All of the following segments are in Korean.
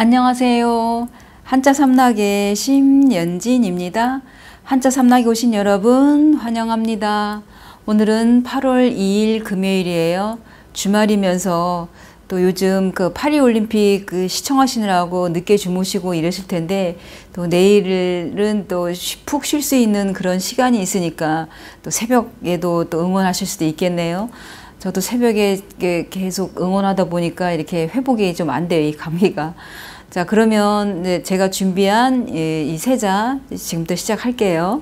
안녕하세요. 한자 삼락의 심연진입니다. 한자 삼락에 오신 여러분 환영합니다. 오늘은 8월 2일 금요일이에요. 주말이면서 또 요즘 그 파리올림픽 시청하시느라고 늦게 주무시고 이러실 텐데 또 내일은 또 푹 쉴 수 있는 그런 시간이 있으니까 또 새벽에도 또 응원하실 수도 있겠네요. 저도 새벽에 계속 응원하다 보니까 이렇게 회복이 좀 안 돼요, 이 감기가. 자, 그러면 제가 준비한 이 세자 지금부터 시작할게요.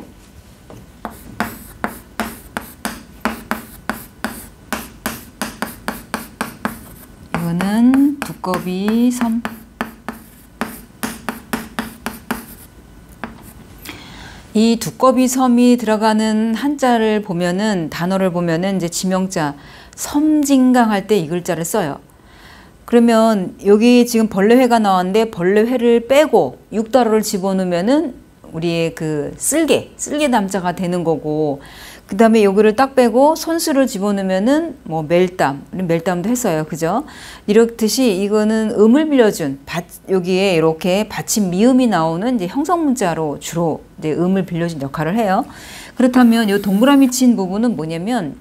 이거는 두꺼비 섬. 이 두꺼비 섬이 들어가는 한자를 보면은, 단어를 보면은 이제 지명자 섬진강 할 때 이 글자를 써요. 그러면 여기 지금 벌레회가 나왔는데 벌레회를 빼고 육달어를 집어넣으면은 우리의 그 쓸개 담자가 되는 거고, 그 다음에 여기를 딱 빼고 손수를 집어넣으면은 뭐 멜담도 했어요. 그죠? 이렇듯이 이거는 음을 빌려준, 여기에 이렇게 받침 미음이 나오는 이제 형성문자로 주로 이제 음을 빌려준 역할을 해요. 그렇다면 이 동그라미 친 부분은 뭐냐면,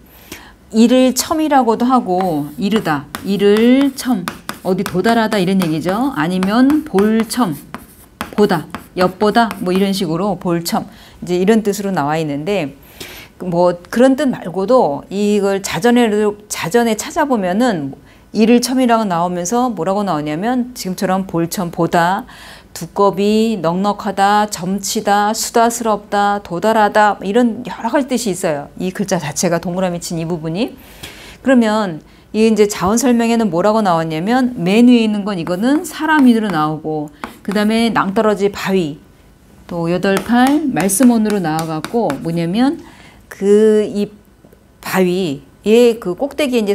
이를 첨이라고도 하고, 이르다, 이를 첨, 어디 도달하다 이런 얘기죠. 아니면 볼첨, 보다, 엿보다 뭐 이런 식으로 볼첨, 이제 이런 뜻으로 나와 있는데, 뭐 그런 뜻 말고도 이걸 자전에 찾아보면은 이를 첨이라고 나오면서 뭐라고 나오냐면, 지금처럼 볼첨, 보다, 두꺼비, 넉넉하다, 점치다, 수다스럽다, 도달하다, 이런 여러 가지 뜻이 있어요. 이 글자 자체가 동그라미 친 이 부분이. 그러면 이 이제 자언 설명에는 뭐라고 나왔냐면, 맨 위에 있는 건 이거는 사람인으로 나오고, 그 다음에 낭떠러지 바위, 또 여덟팔 말씀원으로 나와갖고 뭐냐면, 이 바위의 그 꼭대기에 이제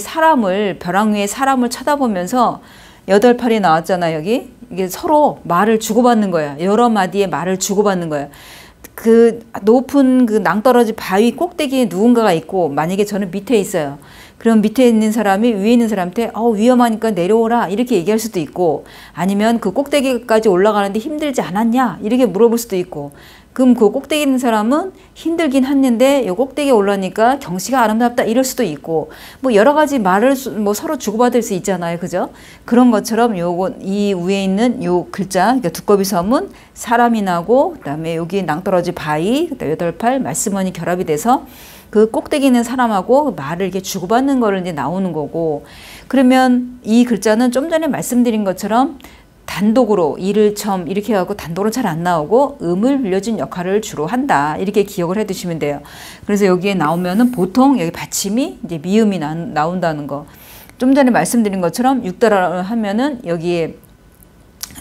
벼랑 위에 사람을 쳐다보면서 여덟팔이 나왔잖아요, 여기. 이게 서로 말을 주고받는 거야. 여러 마디의 말을 주고받는 거야. 그 높은 그 낭떠러지 바위 꼭대기에 누군가가 있고, 만약에 저는 밑에 있어요. 그럼 밑에 있는 사람이 위에 있는 사람한테 위험하니까 내려오라 이렇게 얘기할 수도 있고, 아니면 그 꼭대기까지 올라가는데 힘들지 않았냐 이렇게 물어볼 수도 있고, 그럼 그 꼭대기 있는 사람은 힘들긴 했는데 요 꼭대기에 올라니까 경치가 아름답다 이럴 수도 있고, 뭐 여러 가지 말을 뭐 서로 주고받을 수 있잖아요. 그죠? 그런 것처럼 이 위에 있는 요 글자, 그러니까 두꺼비 섬은 사람이 나고, 그다음에 여기 낭떠러지 바위, 그다음에 여덟팔 말씀원이 결합이 돼서 그 꼭대기 있는 사람하고 말을 이렇게 주고받는 거를 이제 나오는 거고, 그러면 이 글자는 좀 전에 말씀드린 것처럼 단독으로 이를 첨 이렇게 해갖고 단독으로 잘 안 나오고 음을 빌려준 역할을 주로 한다, 이렇게 기억을 해 두시면 돼요. 그래서 여기에 나오면은 보통 여기 받침이 이제 미음이 나온다는 거. 좀 전에 말씀드린 것처럼 육달어를 하면은 여기에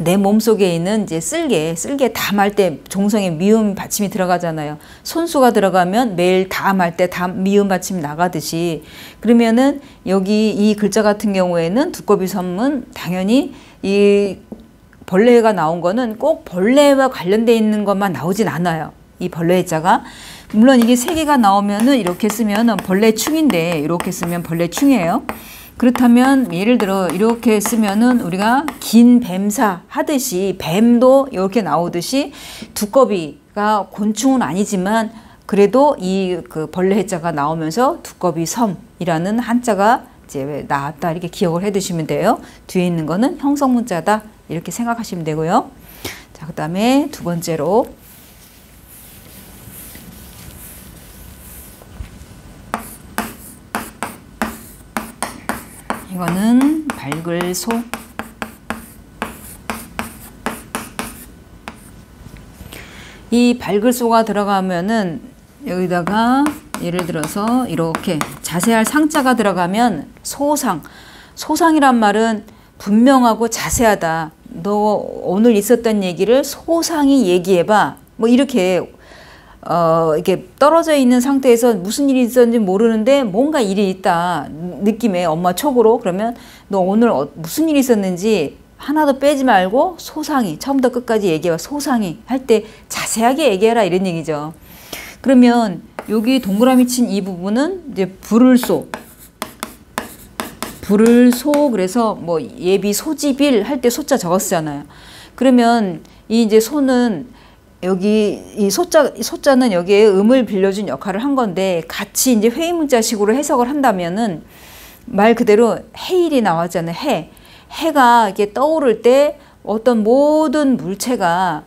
내 몸속에 있는 이제 쓸개 담할 때 종성에 미음 받침이 들어가잖아요. 손수가 들어가면 매일 담할 때 미음 받침 나가듯이, 그러면은 여기 이 글자 같은 경우에는 두꺼비 섬은 당연히 이 벌레가 나온 거는 꼭 벌레와 관련되어 있는 것만 나오진 않아요. 이 벌레 자가. 물론 이게 세 개가 나오면은 이렇게 쓰면 벌레충인데, 이렇게 쓰면 벌레충이에요. 그렇다면 예를 들어 이렇게 쓰면은 우리가 긴 뱀사 하듯이, 뱀도 이렇게 나오듯이 두꺼비가 곤충은 아니지만 그래도 이 그 벌레 해자가 나오면서 두꺼비 섬이라는 한자가 이제 나왔다, 이렇게 기억을 해 두시면 돼요. 뒤에 있는 거는 형성문자다, 이렇게 생각하시면 되고요. 자, 그 다음에 두 번째로 이거는 밝을 소. 이 밝을 소가 들어가면은 여기다가 예를 들어서 이렇게 자세할 상자가 들어가면 소상이란 말은 분명하고 자세하다. 너 오늘 있었던 얘기를 소상히 얘기해봐. 뭐 이렇게 이렇게 떨어져 있는 상태에서 무슨 일이 있었는지 모르는데 뭔가 일이 있다 느낌에 엄마 촉으로, 그러면 너 오늘 무슨 일이 있었는지 하나도 빼지 말고 소상히 처음부터 끝까지 얘기해봐. 소상히 할 때 자세하게 얘기해라, 이런 얘기죠. 그러면 여기 동그라미 친 이 부분은 이제 불을 쏘, 그래서 뭐 예비 소지빌 할 때 소자 적었잖아요. 그러면 이 이제 소는 여기 이 소자는 여기에 음을 빌려준 역할을 한 건데 같이 이제 회의문자식으로 해석을 한다면은 말 그대로 해일이 나왔잖아요. 해가 이렇게 떠오를 때 어떤 모든 물체가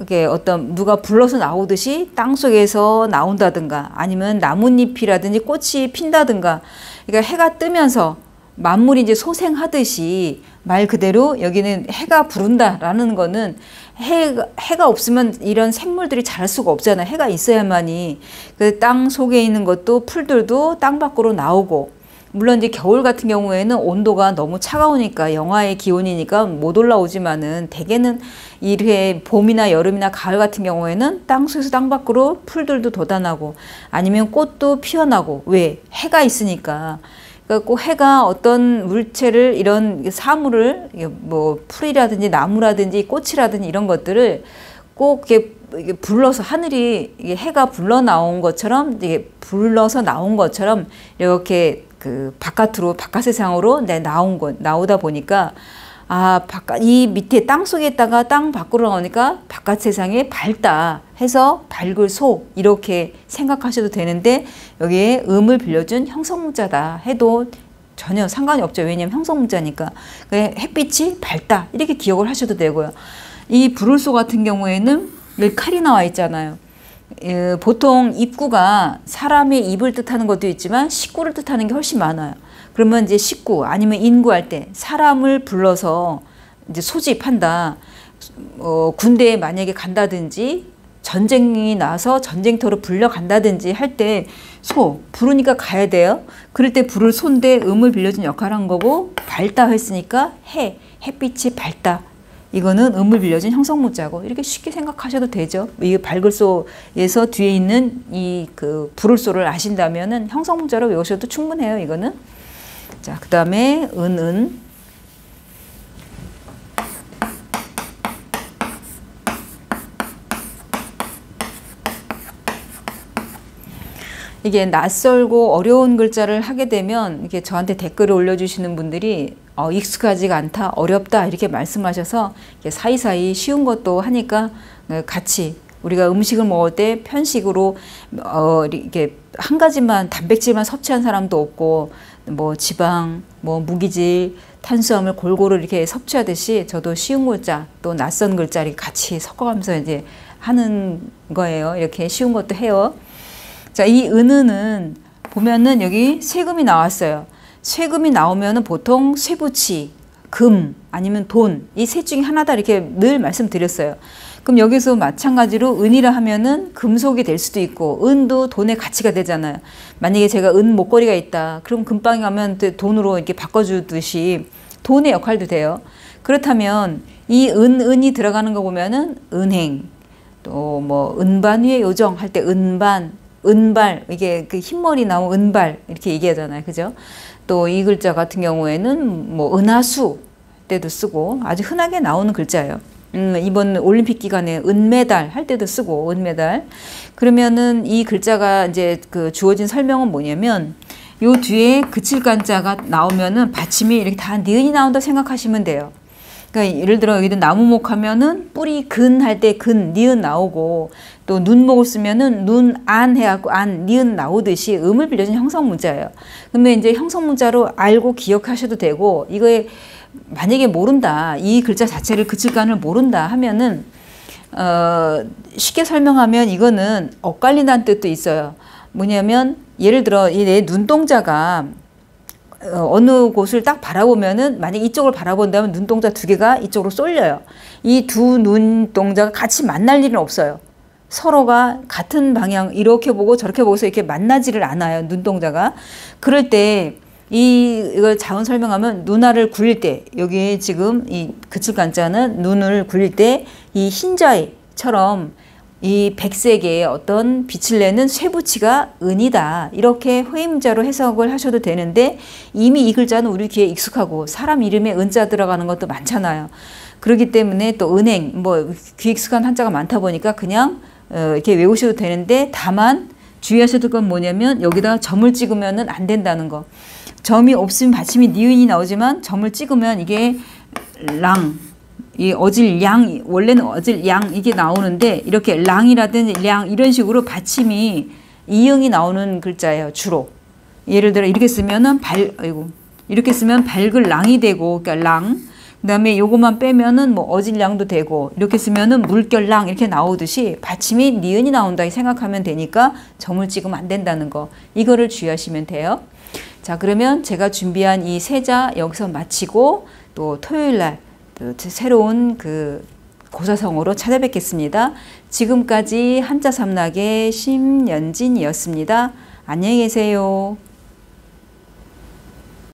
이게 어떤 누가 불러서 나오듯이 땅 속에서 나온다든가 아니면 나뭇잎이라든지 꽃이 핀다든가 그러니까 해가 뜨면서 만물이 이제 소생하듯이 말 그대로 여기는 해가 부른다라는 거는 해가 없으면 이런 생물들이 자랄 수가 없잖아요. 해가 있어야만이 그 땅 속에 있는 것도 풀들도 땅 밖으로 나오고 물론 이제 겨울 같은 경우에는 온도가 너무 차가우니까 영하의 기온이니까 못 올라오지만은 대개는 이렇게 봄이나 여름이나 가을 같은 경우에는 땅 속에서 땅 밖으로 풀들도 돋아나고 아니면 꽃도 피어나고 왜? 해가 있으니까. 그러니까 꼭 해가 어떤 물체를 이런 사물을 뭐 풀이라든지 나무라든지 꽃이라든지 이런 것들을 꼭 이게 불러서 하늘이 이게 해가 불러 나온 것처럼 이게 불러서 나온 것처럼 이렇게 그 바깥 세상으로 나오다 보니까 이 밑에 땅 속에 있다가 땅 밖으로 나오니까 바깥 세상에 밝다 해서 밝을 소 이렇게 생각하셔도 되는데 여기에 음을 빌려준 형성문자다 해도 전혀 상관이 없죠. 왜냐하면 형성문자니까 햇빛이 밝다 이렇게 기억을 하셔도 되고요. 이 불을소 같은 경우에는 여기 칼이 나와 있잖아요. 보통 입구가 사람의 입을 뜻하는 것도 있지만 식구를 뜻하는 게 훨씬 많아요. 그러면 이제 식구 아니면 인구할 때 사람을 불러서 이제 소집한다. 군대에 만약에 간다든지 전쟁이 나서 전쟁터로 불려간다든지 할 때 부르니까 가야 돼요. 그럴 때 부를 소인데 음을 빌려준 역할을 한 거고 밝다 했으니까 햇빛이 밝다. 이거는 음을 빌려준 형성문자고 이렇게 쉽게 생각하셔도 되죠. 이 밝을 소에서 뒤에 있는 이 그 부를 소를 아신다면은 형성문자로 외우셔도 충분해요. 이거는. 자, 그 다음에 은. 이게 낯설고 어려운 글자를 하게 되면 이렇게 저한테 댓글을 올려주시는 분들이 익숙하지가 않다, 어렵다 이렇게 말씀하셔서 이렇게 사이사이 쉬운 것도 하니까 같이 우리가 음식을 먹을 때 편식으로 이렇게 한 가지만 단백질만 섭취한 사람도 없고 뭐 지방, 뭐 무기질, 탄수화물 골고루 이렇게 섭취하듯이 저도 쉬운 글자 또 낯선 글자 이렇게 같이 섞어가면서 이제 하는 거예요. 이렇게 쉬운 것도 해요. 자, 이 은은 보면은 여기 세금이 나왔어요. 세금이 나오면은 보통 쇠붙이, 금 아니면 돈 이 셋 중에 하나다 이렇게 늘 말씀드렸어요. 그럼 여기서 마찬가지로 은이라 하면은 금속이 될 수도 있고 은도 돈의 가치가 되잖아요. 만약에 제가 은 목걸이가 있다. 그럼 금방에 가면 돈으로 이렇게 바꿔주듯이 돈의 역할도 돼요. 그렇다면 이 은이 들어가는 거 보면은 은행 또 뭐 은반 위의 요정 할 때 은발 이게 그 흰머리 나온 은발 이렇게 얘기하잖아요. 그죠? 또 이 글자 같은 경우에는 뭐 은하수 때도 쓰고 아주 흔하게 나오는 글자예요. 이번 올림픽 기간에 은메달 할 때도 쓰고 은메달. 그러면은 이 글자가 이제 그 주어진 설명은 뭐냐면 요 뒤에 그칠간자가 나오면은 받침이 이렇게 다 니은이 나온다 생각하시면 돼요. 그러니까 예를 들어 여기도 나무목 하면은 뿌리 근 할 때 근 니은 나오고 또 눈목을 쓰면은 눈안 해갖고 안 니은 나오듯이 음을 빌려준 형성문자예요. 그러면 이제 형성문자로 알고 기억하셔도 되고 이거에 만약에 모른다 이 글자 자체를 그칠간을 모른다 하면은 쉽게 설명하면 이거는 엇갈린다는 뜻도 있어요. 뭐냐면 예를 들어 내 눈동자가 어느 곳을 딱 바라보면은 만약 이쪽을 바라본다면 눈동자 두 개가 이쪽으로 쏠려요. 이 두 눈동자가 같이 만날 일은 없어요. 서로가 같은 방향 이렇게 보고 저렇게 보고서 이렇게 만나지를 않아요. 눈동자가. 그럴 때 이걸 자원 설명하면 눈알을 굴릴 때 여기 지금 이 그칠간자는 눈을 굴릴 때 이 흰자위처럼 이 백색의 어떤 빛을 내는 쇠붙이가 은이다. 이렇게 회임자로 해석을 하셔도 되는데 이미 이 글자는 우리 귀에 익숙하고 사람 이름에 은자 들어가는 것도 많잖아요. 그렇기 때문에 또 은행 뭐 귀 익숙한 한자가 많다 보니까 그냥 이렇게 외우셔도 되는데 다만 주의하셔야 될 건 뭐냐면 여기다 점을 찍으면 안 된다는 거. 점이 없으면 받침이 니은이 나오지만 점을 찍으면 이게 이 어질양, 원래는 어질양 이게 나오는데 이렇게 랑이라든지 량 이런 식으로 받침이 이응이 나오는 글자예요. 주로. 예를 들어 이렇게 쓰면은 이렇게 쓰면 밝을 랑이 되고, 그러니까 랑. 그다음에 요것만 빼면은 뭐 어질량도 되고, 이렇게 쓰면은 물결랑 이렇게 나오듯이 받침이 니은이 나온다 생각하면 되니까 점을 찍으면 안 된다는 거. 이거를 주의하시면 돼요. 자, 그러면 제가 준비한 이 세자 여기서 마치고 또 토요일 날 또 새로운 그 고사성어로 찾아뵙겠습니다. 지금까지 한자 삼락의 심연진이었습니다. 안녕히 계세요.